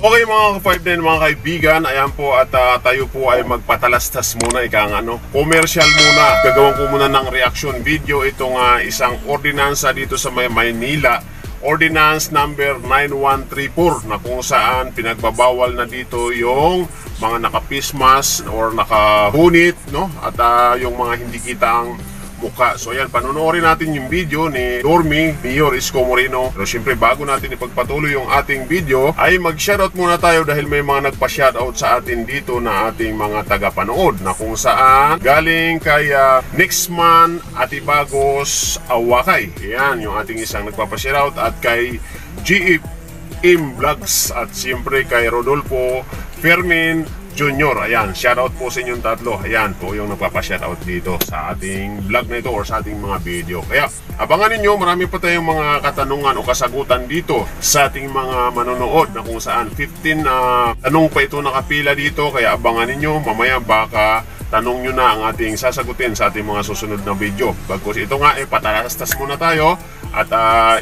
Okay mga ka-5 mga kaibigan, ayan po at tayo po ay magpatalastas muna, commercial muna. Gagawin ko muna ng reaction video itong isang ordinansa dito sa Maynila. Ordinance number 9134 na kung saan pinagbabawal na dito yung mga naka-pismas or nakahunit, no? At yung mga hindi kita ang mukha. So ayan, panonoorin natin yung video ni Yorme, Mayor Isko Moreno. Pero syempre bago natin ipagpatuloy yung ating video ay mag-shoutout muna tayo dahil may mga nagpa-shoutout sa atin dito na ating mga tagapanood na kung saan galing kay Nixman Atibagos Awakay. Ayan, yung ating isang nagpapa-shoutout at kay GFM Vlogs at syempre kay Rodolfo Fermin Junior. Ayan, shoutout po sa inyong tatlo. Ayan po yung nagpapa-shoutout dito sa ating vlog na ito or sa ating mga video. Kaya abangan ninyo, marami pa tayong mga katanungan o kasagutan dito sa ating mga manonood na kung saan 15 tanong pa ito nakapila dito. Kaya abangan ninyo, mamaya baka tanong nyo na ang ating sasagutin sa ating mga susunod na video. Bagkus ito nga, patalastas muna tayo. At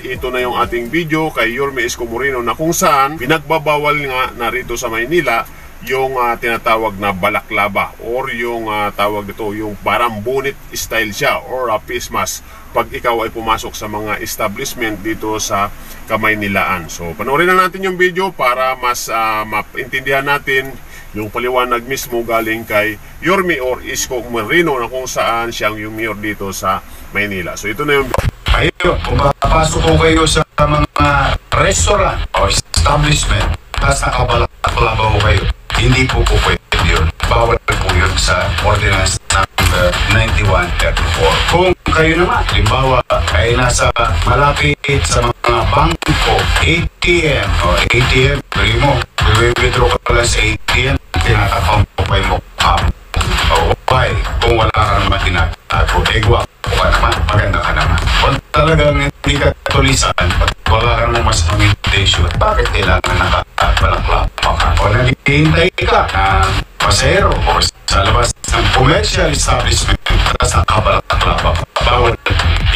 ito na yung ating video kay Yorme Isko Moreno na kung saan pinagbabawal nga na rito sa Maynila yung tinatawag na balaklava or yung tawag dito yung parang bonnet style siya or pismas pag ikaw ay pumasok sa mga establishment dito sa Kamaynilaan. So panoorin na natin yung video para mas maintindihan natin yung paliwanag mismo galing kay Yorme or Isko Moreno na kung saan siyang yung mayor dito sa Maynila. So ito na yung ayun, kung papasok ko kayo sa mga restaurant o establishment tapos nakabalaklava ko kayo, hindi po pwede yun. Bawal po yun sa Ordinance number 9134. Kung kayo naman, halimbawa, ay nasa malapit sa mga bangko, ATM, o ATM, bili mo, withdraw ka lang sa ATM, tinatapang po kayo mo o why, kung wala ka naman tinatago, gwapo ka naman, maganda ka naman. Kung talagang hindi ka tulisan, at wala ka naman mas intention, bakit kailangan nakabalaklava ka? O naghihintay ka ng pasero o sa labas ng commercial establishment sa nakabalaklava ka. Bawal.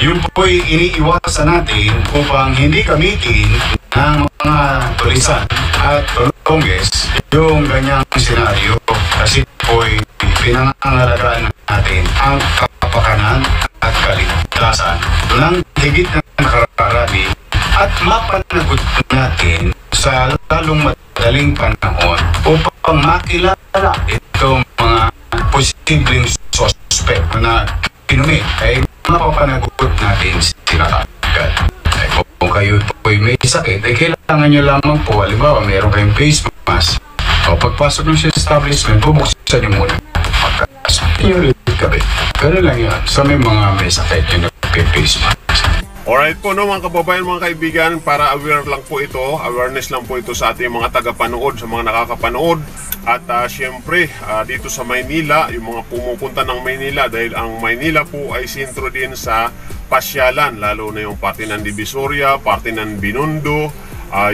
Yun po'y iniiwasan natin upang hindi gamitin ng mga tulisan at longest yung ganyang senaryo kasi po'y pinangangalagaan natin ang kapakanan at kaligtasan ng higit na nakararami at mapanagot natin sa lalong madaling panahon upang makilala itong mga posibleng suspect na pinumi ay mapapanagot natin sila agad. Kung kayo po'y may sakit, ay kailangan nyo lamang po, halimbawa mayroon kayong face mask o pagpasok ng establishment, bubuksan nyo muna. Yung gabi. Ganun lang yan. Sa may mga may sakit yung nag-face mask. Alright po no mga kababayan, mga kaibigan, para aware lang po ito, awareness lang po ito sa ating mga tagapanood, sa mga nakakapanood. At syempre dito sa Maynila, yung mga pumupunta ng Maynila dahil ang Maynila po ay sentro din sa pasyalan, lalo na yung parte ng Divisoria, parte ng Binondo,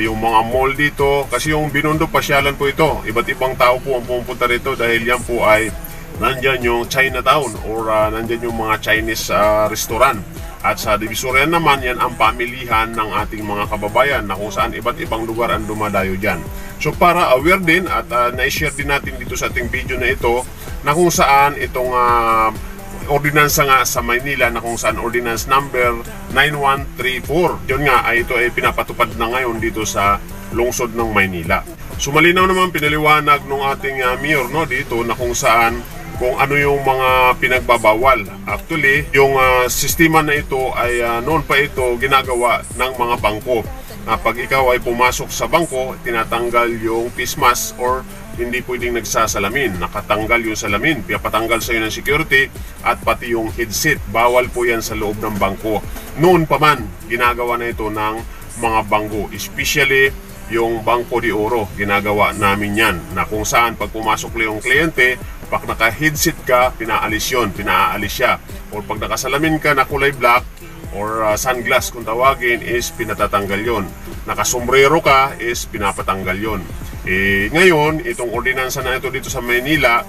yung mga mall dito. Kasi yung Binondo pasyalan po ito, iba't ibang tao po ang pumupunta rito dahil yan po ay nandyan yung Chinatown or nandyan yung mga Chinese restaurant. At sa Divisoria naman, yan ang pamilihan ng ating mga kababayan na kung saan iba't ibang lugar ang dumadayo dyan. So para aware din at na-share din natin dito sa ating video na ito na kung saan itong ordinansa nga sa Maynila na kung saan ordinance number 9134. Yun nga ay ito ay pinapatupad na ngayon dito sa lungsod ng Maynila. So malinaw naman pinaliwanag ng ating mayor no dito na kung saan kung ano yung mga pinagbabawal. Actually, yung sistema na ito ay noon pa ito ginagawa ng mga bangko. Pag ikaw ay pumasok sa bangko, tinatanggal yung face mask or hindi pwedeng nagsasalamin. Nakatanggal yung salamin, pinapatanggal sa iyo ng security at pati yung headset. Bawal po yan sa loob ng bangko. Noon pa man, ginagawa na ito ng mga bangko. Especially yung Bangko de Oro, ginagawa namin yan. Na kung saan pag pumasok lang yung kliyente, pag naka-headset ka, pinaalis yun, pinaalis siya. O pag nakasalamin ka na kulay black or sunglass kung tawagin is pinatatanggal yon. Nakasombrero ka is pinapatanggal yon. Ngayon, itong ordinansa na ito dito sa Maynila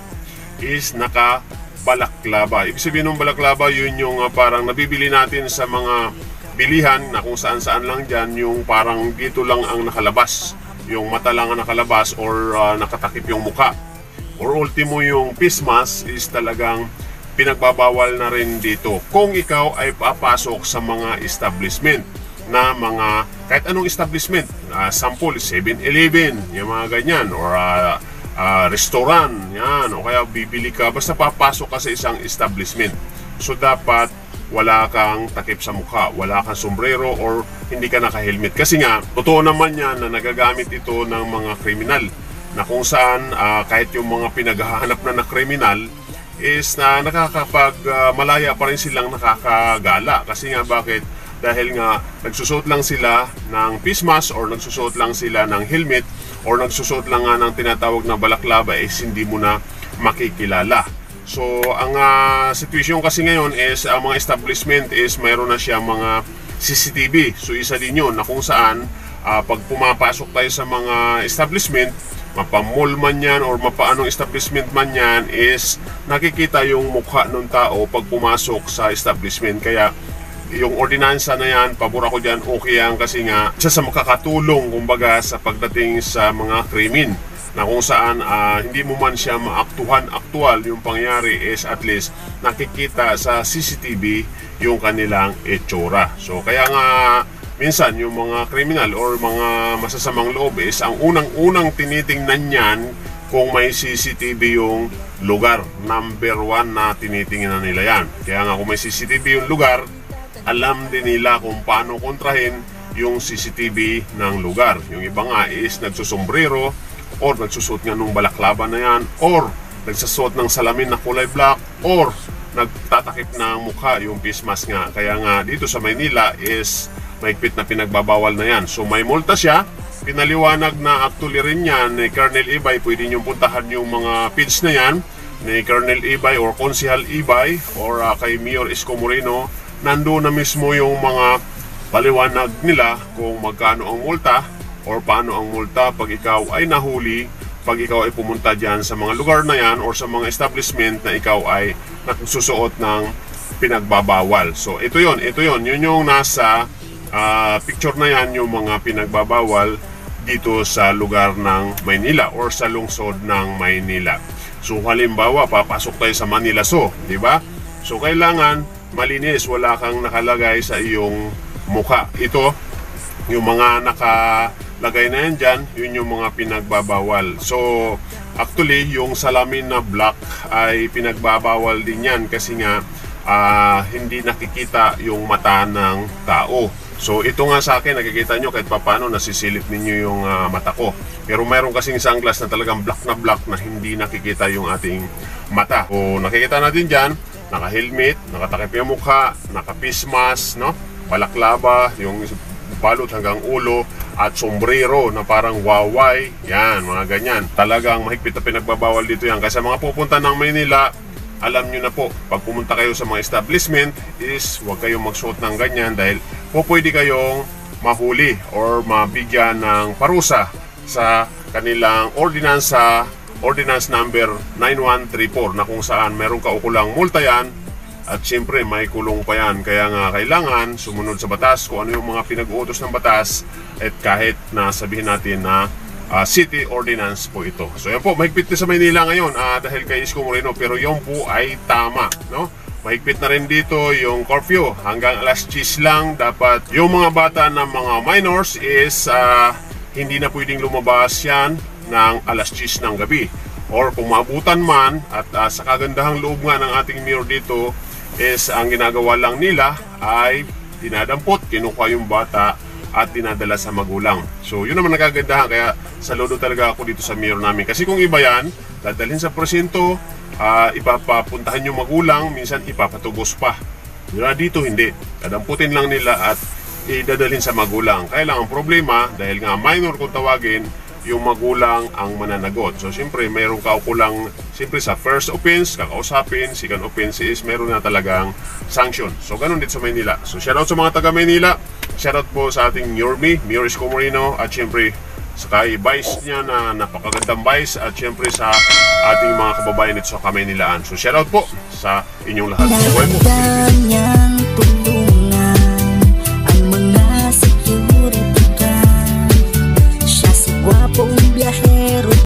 is naka-balaklava. Ibig sabihin ng balaklava, yun yung parang nabibili natin sa mga bilihan na kung saan-saan lang dyan, yung parang dito lang ang nakalabas yung mata lang ang nakalabas or nakatakip yung muka. Or ultimo yung face mask is talagang pinagbabawal na rin dito kung ikaw ay papasok sa mga establishment na mga kahit anong establishment, sample 7-Eleven, yung mga ganyan, or restaurant, yan, o kaya bibili ka, basta papasok ka sa isang establishment. So dapat wala kang takip sa mukha, wala kang sombrero, or hindi ka naka-helmet. Kasi nga, totoo naman yan na nagagamit ito ng mga kriminal, na kung saan kahit yung mga pinaghahanap na kriminal is na malaya pa rin silang nakakagala. Kasi nga bakit? Dahil nga nagsusuot lang sila ng face mask or nagsusuot lang sila ng helmet or nagsusuot lang nga ng tinatawag na balaklava is hindi mo na makikilala. So ang situation kasi ngayon is ang mga establishment is mayroon na siya mga CCTV. So isa din yun na kung saan pag pumapasok tayo sa mga establishment, mapa-mall man yan or mapaanong establishment man yan, is nakikita yung mukha ng tao pag pumasok sa establishment. Kaya yung ordinansa na yan, pabor ako dyan, okay yan, kasi nga isa sa makakatulong kumbaga sa pagdating sa mga krimen, na kung saan hindi mo man siya maaktuhan aktual yung pangyari, is at least nakikita sa CCTV yung kanilang itsura. So kaya nga minsan yung mga kriminal or mga masasamang loob is ang unang-unang tinitingnan niyan kung may CCTV yung lugar. Number 1 na tinitingnan nila yan. Kaya nga kung may CCTV yung lugar, alam din nila kung paano kontrahin yung CCTV ng lugar. Yung iba nga is nagsusombrero or nagsusuot nga nung balaklava na yan, or nagsusuot ng salamin na kulay black, or nagtatakip ng mukha, yung face mask nga. Kaya nga dito sa Maynila is mahigpit na pinagbabawal na yan. So may multa siya. Pinaliwanag na actually rin yan ni Colonel Ibay. Pwede niyong puntahan yung mga page na yan ni Colonel Ibay or Konsehal Ibay or kay Mayor Isko Moreno. Nandoon na mismo yung mga paliwanag nila kung magkano ang multa or paano ang multa pag ikaw ay nahuli, pag ikaw ay pumunta dyan sa mga lugar na yan or sa mga establishment na ikaw ay nagsusuot ng pinagbabawal. So ito yon yun yung nasa picture na yan, yung mga pinagbabawal dito sa lugar ng Maynila or sa lungsod ng Maynila. So halimbawa, papasok tayo sa Manila Zoo, di ba? So kailangan malinis, wala kang nakalagay sa iyong mukha. Ito, yung mga nakalagay na yan dyan, yun yung mga pinagbabawal. So actually, yung salamin na black ay pinagbabawal din yan kasi nga hindi nakikita yung mata ng tao. So ito nga sa akin, nakikita nyo kahit papano nasisilip ninyo yung mata ko. Pero mayroon kasing sunglass na talagang black na hindi nakikita yung ating mata. O nakikita natin dyan, naka-helmet, nakatakip yung mukha, naka-face mask, no? Balaklava, yung balot hanggang ulo, at sombrero na parang waway. Yan, mga ganyan. Talagang mahigpit na pinagbabawal dito yan. Kasi mga pupunta ng Maynila, alam nyo na po, pag pumunta kayo sa mga establishment is huwag kayong magsuot ng ganyan dahil pwede kayong mahuli or mabigyan ng parusa sa kanilang ordinance number 9134 na kung saan meron kaukulang multa yan at siyempre may kulong pa yan. Kaya nga kailangan sumunod sa batas kung ano yung mga pinag-uutos ng batas at kahit na sabihin natin na city ordinance po ito. So yan po, mahigpit na sa Maynila ngayon dahil kay Isko Moreno, pero yun po ay tama, no? Mahigpit na rin dito yung curfew, hanggang alas 10 lang dapat yung mga bata ng mga minors is hindi na pwedeng lumabas yan ng alas 10 ng gabi, or kung maabutan man at sa kagandahang loob nga ng ating mayor dito is ang ginagawa lang nila ay dinadampot, kinukuha yung bata at dinadala sa magulang. So yun naman nakagandahan, kaya saludo talaga ako dito sa mayor namin. Kasi kung iba yan, dadalhin sa presinto, ipapapuntahan yung magulang, minsan ipapatugos pa. Dito hindi, dadamputin lang nila at idadalhin sa magulang. Kaya lang ang problema, dahil nga minor kung tawagin, yung magulang ang mananagot. So siyempre mayroong kaukulang, siyempre sa first offense kakausapin, second offense is meron na talagang sanction. So ganun dito sa Maynila. So shoutout sa mga taga Maynila, shoutout po sa ating Mayor Isko Moreno, at siyempre sa kay Vice niya na napakagandang Vice, at siyempre sa ating mga kababayan dito sa Kamaynilaan. So shoutout po sa inyong lahat. Buhay po.